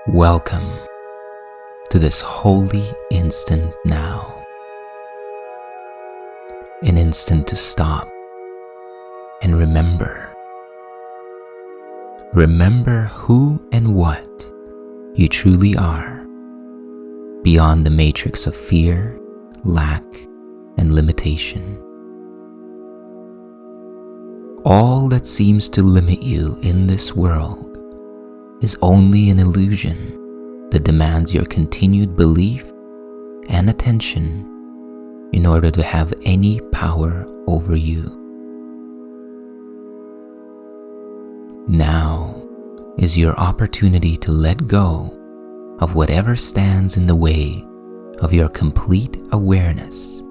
Welcome to this holy instant now. An instant to stop and remember. Remember who and what you truly are, beyond the matrix of fear, lack, and limitation. All that seems to limit you in this world is only an illusion that demands your continued belief and attention in order to have any power over you. Now is your opportunity to let go of whatever stands in the way of your complete awareness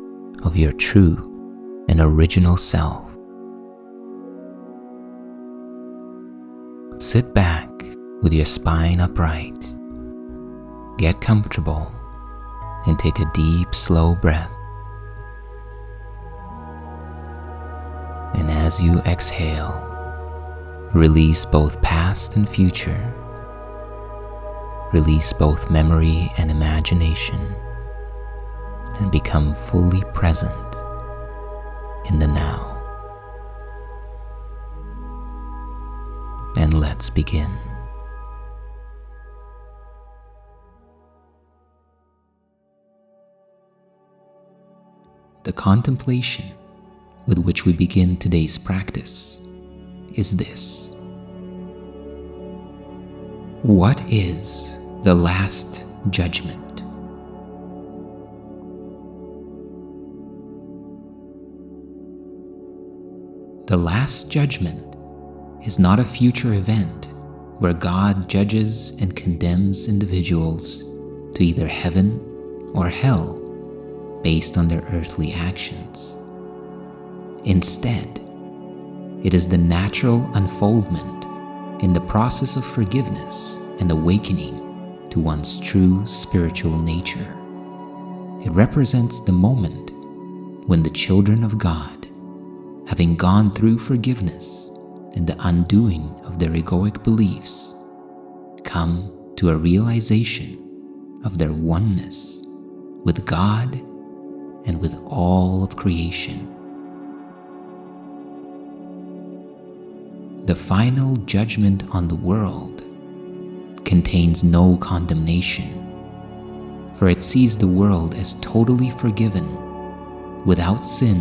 of your true and original self. Sit back with your spine upright. Get comfortable and take a deep, slow breath. And as you exhale, release both past and future. Release both memory and imagination, and become fully present in the now. And let's begin. The contemplation with which we begin today's practice is this: what is the last judgment? The last judgment is not a future event where God judges and condemns individuals to either heaven or hell based on their earthly actions. Instead, it is the natural unfoldment in the process of forgiveness and awakening to one's true spiritual nature. It represents the moment when the children of God, having gone through forgiveness and the undoing of their egoic beliefs, come to a realization of their oneness with God and with all of creation. The final judgment on the world contains no condemnation, for it sees the world as totally forgiven, without sin,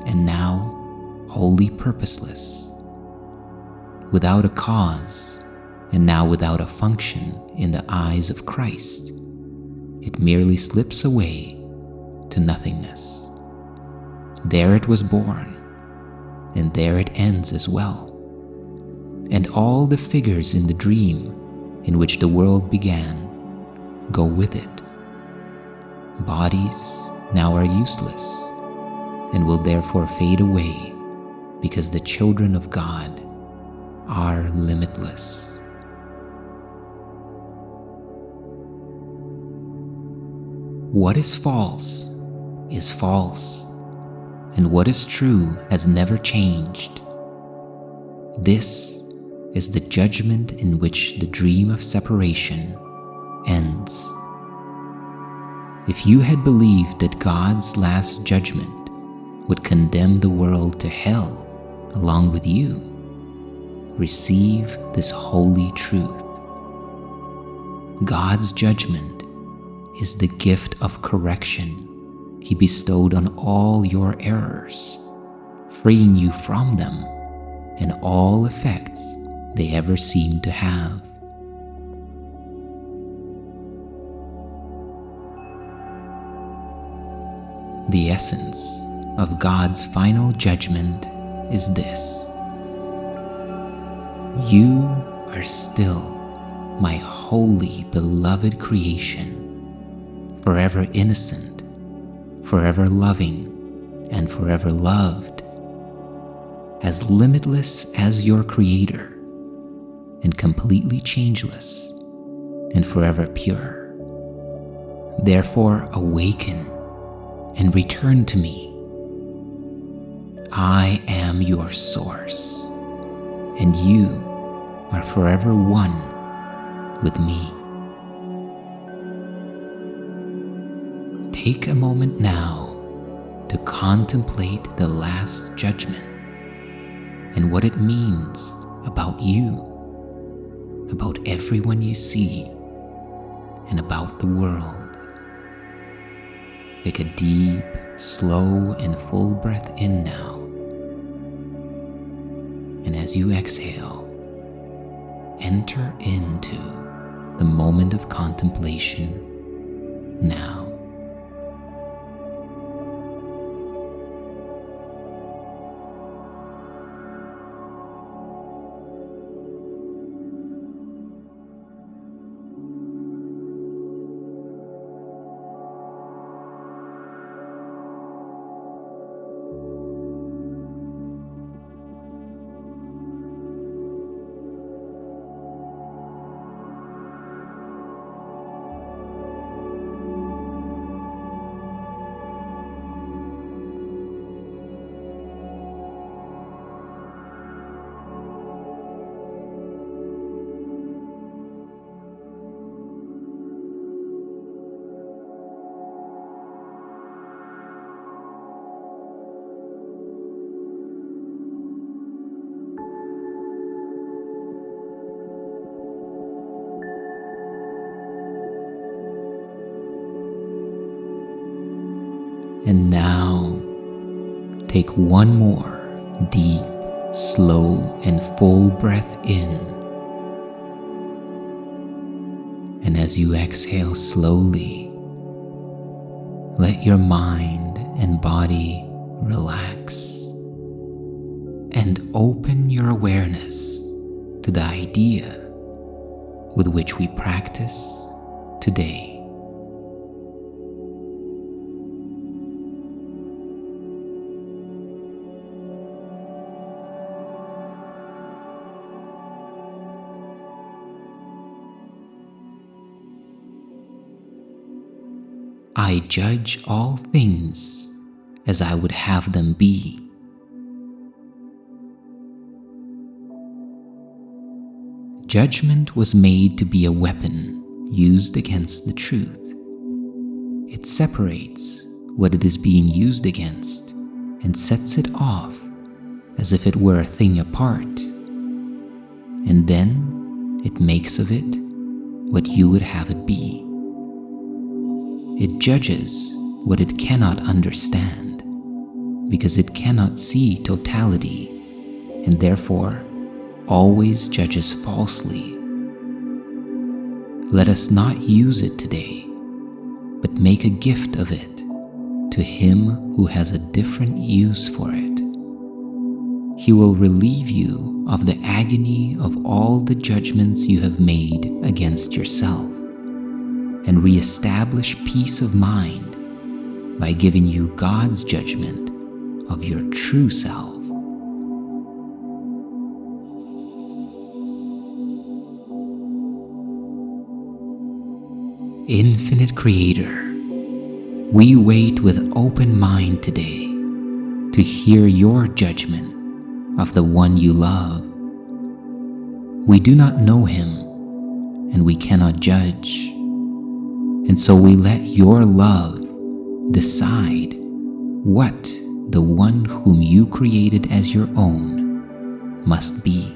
and now wholly purposeless, without a cause, and now without a function in the eyes of Christ. It merely slips away to nothingness. There it was born, and there it ends as well. And all the figures in the dream in which the world began go with it. Bodies now are useless and will therefore fade away, because the children of God are limitless. What is false, and what is true has never changed. This is the judgment in which the dream of separation ends. If you had believed that God's last judgment would condemn the world to hell along with you, receive this holy truth. God's judgment is the gift of correction He bestowed on all your errors, freeing you from them and all effects they ever seem to have. The essence of God's final judgment is this: you are still my holy, beloved creation, forever innocent, forever loving, and forever loved, as limitless as your Creator, and completely changeless, and forever pure. Therefore, awaken and return to me. I am your source, and you are forever one with me. Take a moment now to contemplate the Last Judgment and what it means about you, about everyone you see, and about the world. Take a deep, slow, and full breath in now. And as you exhale, enter into the moment of contemplation now. And now, take one more deep, slow, and full breath in. And as you exhale slowly, let your mind and body relax and open your awareness to the idea with which we practice today. I judge all things as I would have them be. Judgment was made to be a weapon used against the truth. It separates what it is being used against and sets it off as if it were a thing apart. And then it makes of it what you would have it be. It judges what it cannot understand, because it cannot see totality, and therefore always judges falsely. Let us not use it today, but make a gift of it to him who has a different use for it. He will relieve you of the agony of all the judgments you have made against yourself, and re-establish peace of mind by giving you God's judgment of your true self. Infinite Creator, we wait with open mind today to hear your judgment of the one you love. We do not know him, and we cannot judge. And so we let your love decide what the one whom you created as your own must be.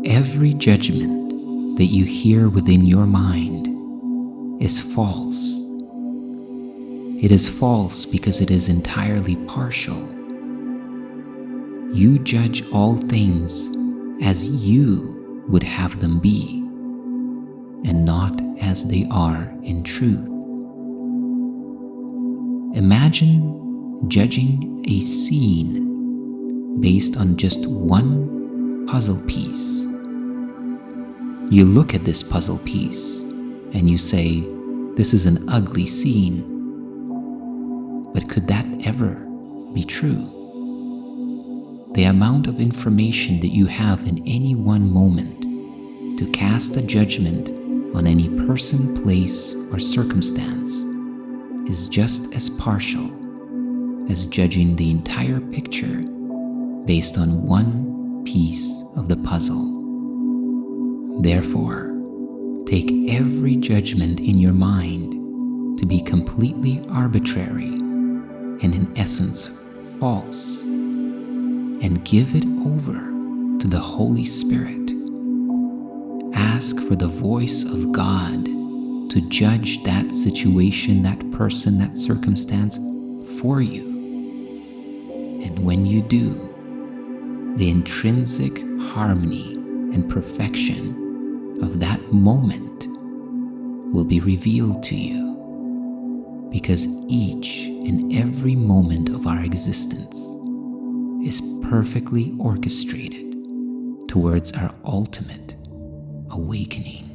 Every judgment that you hear within your mind is false. It is false because it is entirely partial. You judge all things as you would have them be, and not as they are in truth. Imagine judging a scene based on just one puzzle piece. You look at this puzzle piece and you say, "This is an ugly scene." But could that ever be true? The amount of information that you have in any one moment to cast a judgment on any person, place, or circumstance is just as partial as judging the entire picture based on one piece of the puzzle. Therefore, take every judgment in your mind to be completely arbitrary and in essence false, and give it over to the Holy Spirit. Ask for the voice of God to judge that situation, that person, that circumstance for you. And when you do, the intrinsic harmony and perfection of that moment will be revealed to you, because each and every moment of our existence is perfectly orchestrated towards our ultimate awakening.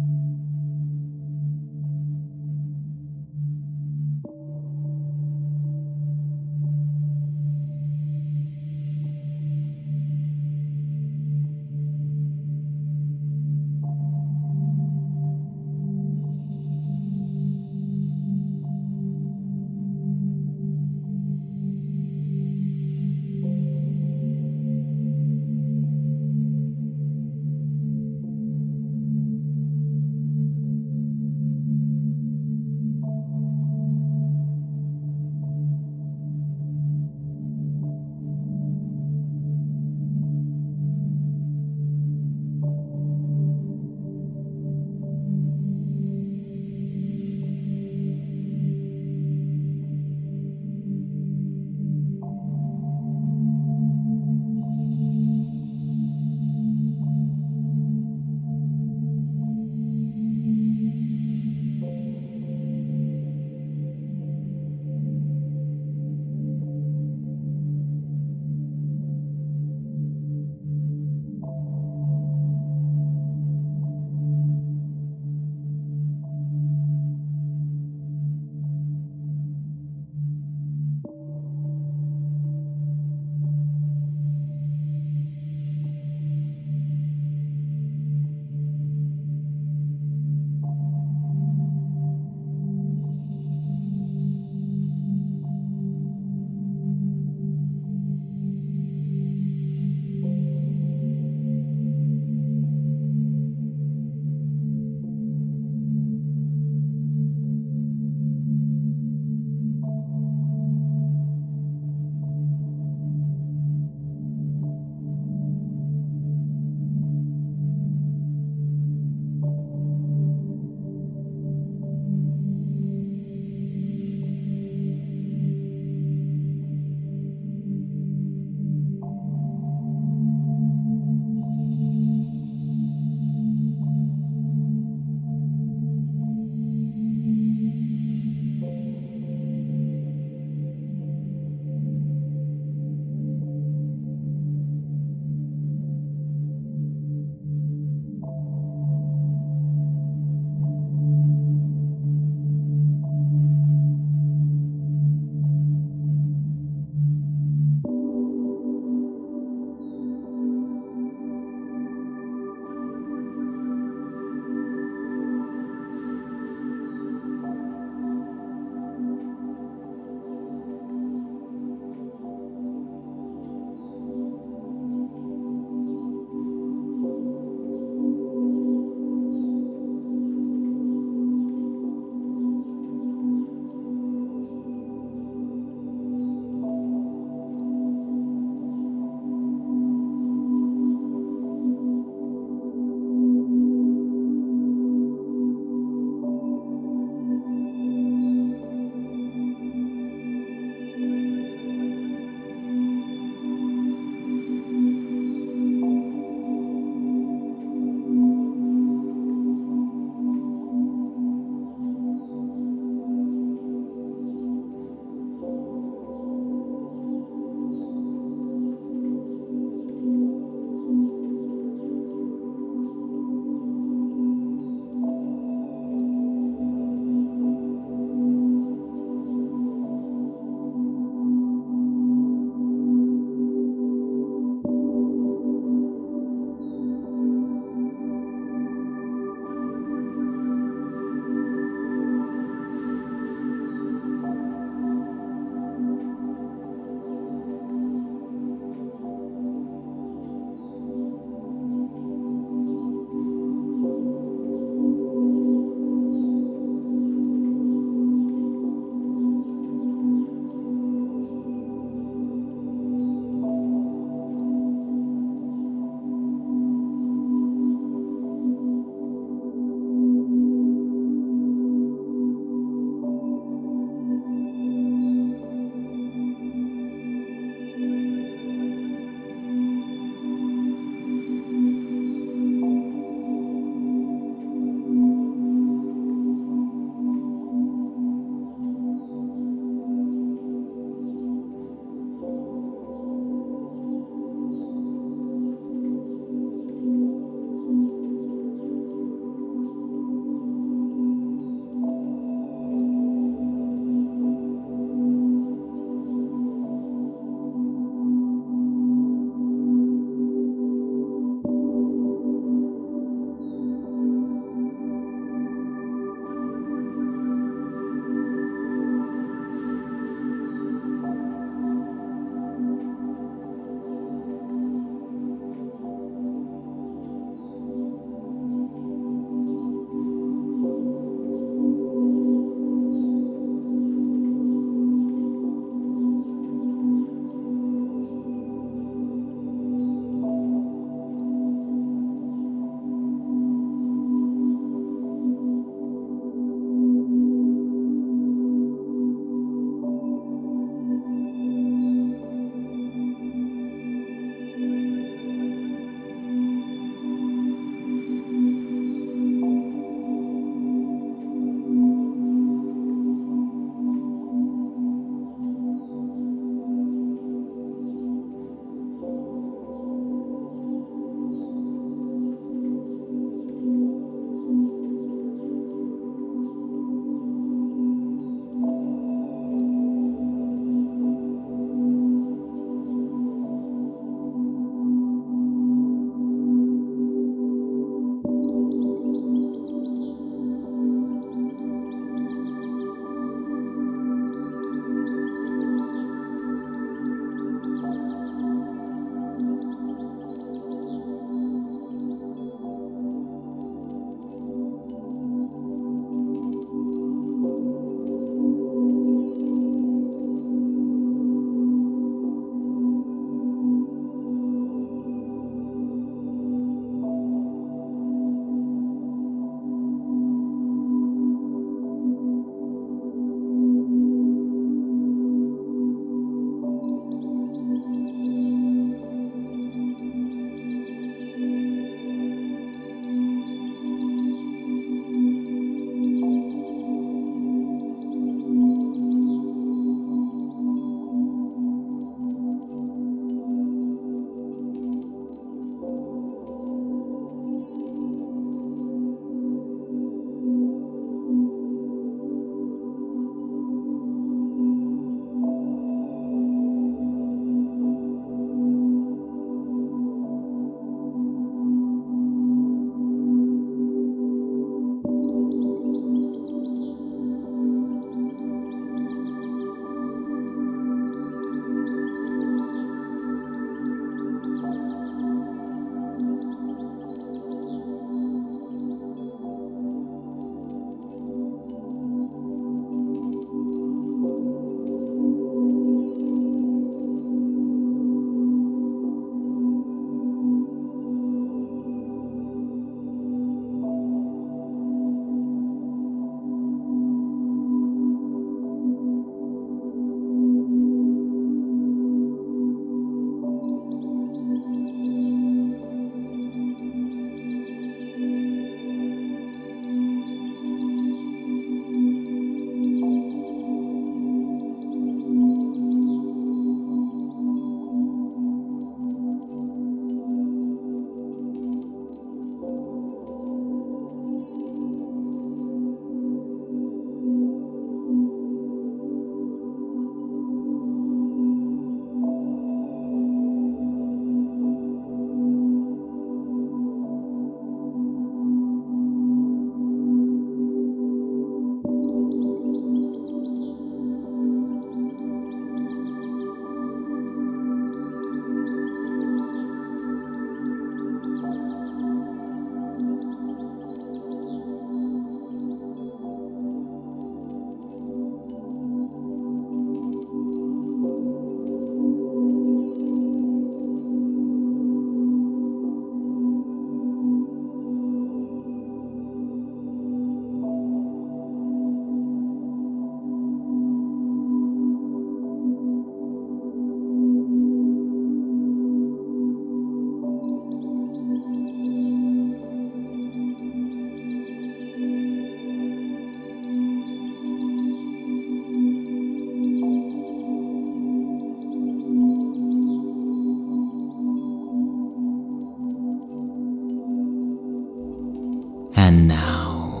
And now,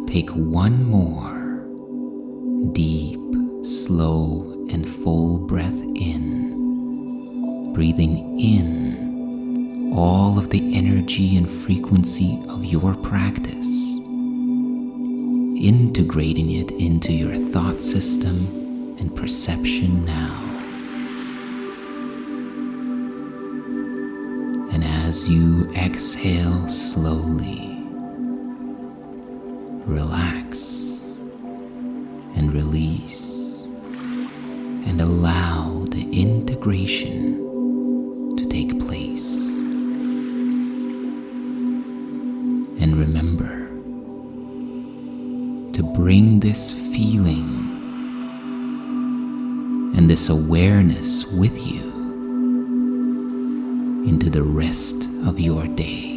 take one more deep, slow, and full breath in, breathing in all of the energy and frequency of your practice, integrating it into your thought system and perception now. And as you exhale slowly, relax and release and allow the integration to take place. And remember to bring this feeling and this awareness with you into the rest of your day.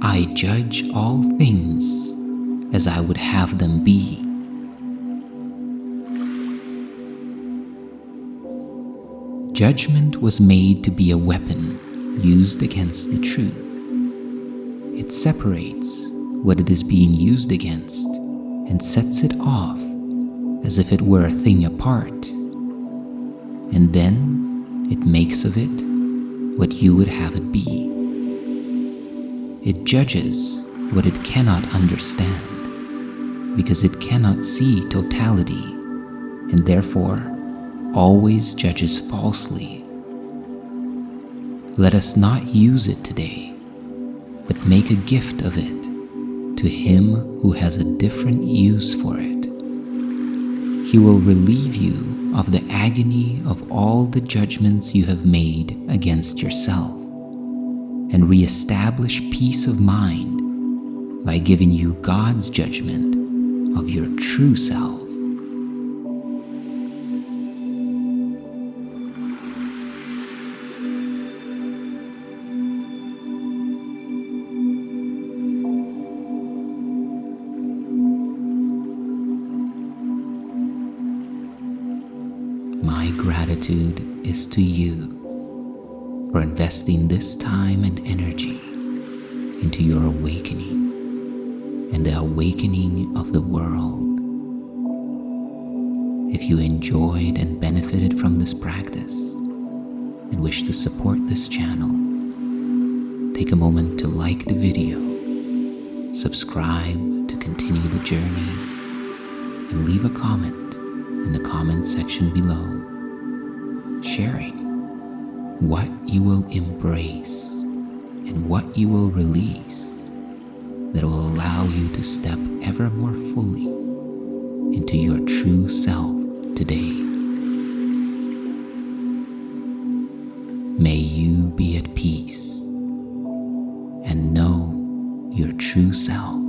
I judge all things as I would have them be. Judgment was made to be a weapon used against the truth. It separates what it is being used against and sets it off as if it were a thing apart. And then it makes of it what you would have it be. It judges what it cannot understand because it cannot see totality and therefore always judges falsely. Let us not use it today, but make a gift of it to him who has a different use for it. He will relieve you of the agony of all the judgments you have made against yourself and reestablish peace of mind by giving you God's judgment of your true self. My gratitude is to you for investing this time and energy into your awakening and the awakening of the world. If you enjoyed and benefited from this practice and wish to support this channel, take a moment to like the video, subscribe to continue the journey, and leave a comment in the comment section below, sharing what you will embrace and what you will release that will allow you to step ever more fully into your true self today. May you be at peace and know your true self.